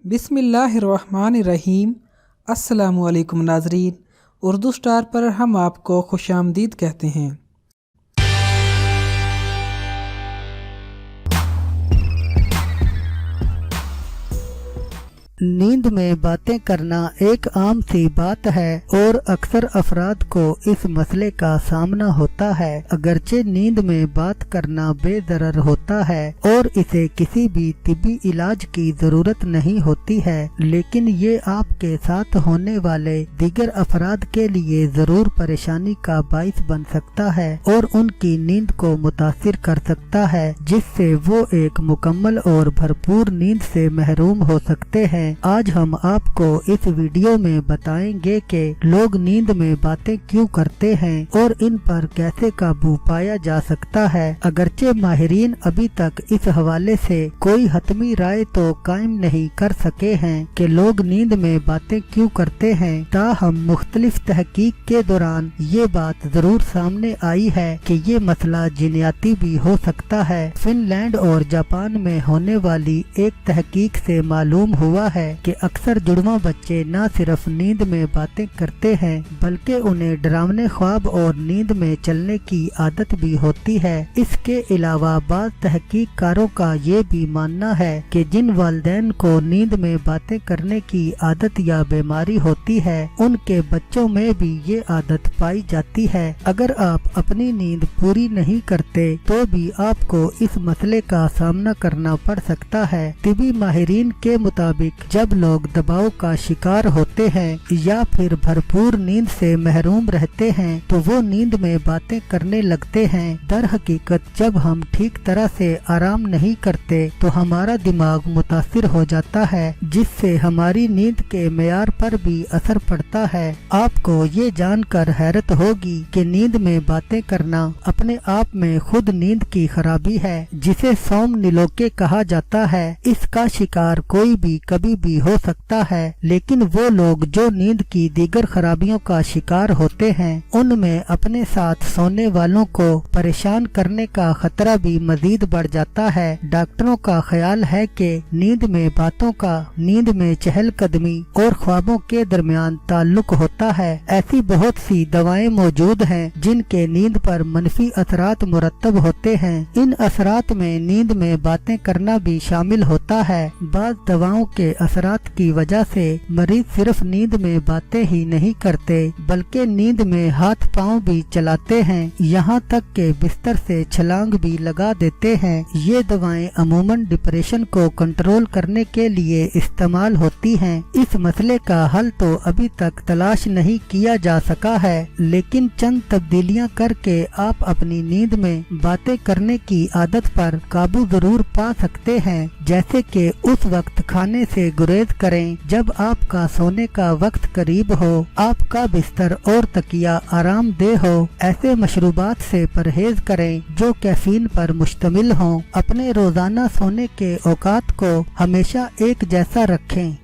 बिस्मिल्लाहिर्रहमानिर्रहीम। अस्सलामुअलैकुम नाज़रीन, उर्दू स्टार पर हम आपको खुशामदीद कहते हैं। नींद में बातें करना एक आम सी बात है और अक्सर अफराद को इस मसले का सामना होता है। अगरचे नींद में बात करना बेदरर होता है और इसे किसी भी तिब्बी इलाज की जरूरत नहीं होती है, लेकिन ये आपके साथ होने वाले दीगर अफराद के लिए जरूर परेशानी का बाइस बन सकता है और उनकी नींद को मुतासिर कर सकता है, जिससे वो एक मुकम्मल और भरपूर नींद से महरूम हो सकते हैं। आज हम आपको इस वीडियो में बताएंगे कि लोग नींद में बातें क्यों करते हैं और इन पर कैसे काबू पाया जा सकता है। अगरचे माहिरीन अभी तक इस हवाले से कोई हतमी राय तो कायम नहीं कर सके हैं कि लोग नींद में बातें क्यों करते हैं, ताहम मुख्तलिफ तहकीक के दौरान ये बात जरूर सामने आई है कि ये मसला जिन्याती भी हो सकता है। फिनलैंड और जापान में होने वाली एक तहकीक से मालूम हुआ है कि अक्सर जुड़वा बच्चे न सिर्फ नींद में बातें करते हैं बल्कि उन्हें डरावने ख्वाब और नींद में चलने की आदत भी होती है। इसके अलावा बाज़ तहकीककारों का ये भी मानना है कि जिन वालिदैन को नींद में बातें करने की आदत या बीमारी होती है, उनके बच्चों में भी ये आदत पाई जाती है। अगर आप अपनी नींद पूरी नहीं करते तो भी आपको इस मसले का सामना करना पड़ सकता है। तिब्बी माहिरीन के मुताबिक जब लोग दबाव का शिकार होते हैं या फिर भरपूर नींद से महरूम रहते हैं तो वो नींद में बातें करने लगते हैं। दर हकीकत जब हम ठीक तरह से आराम नहीं करते तो हमारा दिमाग मुतासिर हो जाता है, जिससे हमारी नींद के मेयार पर भी असर पड़ता है। आपको ये जानकर हैरत होगी कि नींद में बातें करना अपने आप में खुद नींद की खराबी है, जिसे सोमनिलोके कहा जाता है। इसका शिकार कोई भी कभी भी हो सकता है, लेकिन वो लोग जो नींद की दीगर खराबियों का शिकार होते हैं, उनमें अपने साथ सोने वालों को परेशान करने का खतरा भी मजीद बढ़ जाता है। डॉक्टरों का ख्याल है कि नींद में बातों का नींद में चहलकदमी और ख्वाबों के दरमियान ताल्लुक होता है। ऐसी बहुत सी दवाएं मौजूद हैं जिनके नींद पर मनफी असरात मुरतब होते हैं। इन असरात में नींद में बातें करना भी शामिल होता है। बाज़ दवाओं के असरात की वजह से मरीज सिर्फ नींद में बातें ही नहीं करते बल्कि नींद में हाथ पांव भी चलाते हैं, यहाँ तक के बिस्तर से छलांग भी लगा देते हैं। ये दवाएं अमूमन डिप्रेशन को कंट्रोल करने के लिए इस्तेमाल होती हैं। इस मसले का हल तो अभी तक तलाश नहीं किया जा सका है, लेकिन चंद तब्दीलियां करके आप अपनी नींद में बातें करने की आदत पर काबू जरूर पा सकते हैं। जैसे कि उस वक्त खाने से गुरेज करें जब आपका सोने का वक्त करीब हो, आपका बिस्तर और तकिया आरामदेह हो। ऐसे मशरूबात से परहेज करें जो कैफीन पर मुश्तमिल हों। अपने रोजाना सोने के औकात को हमेशा एक जैसा रखें।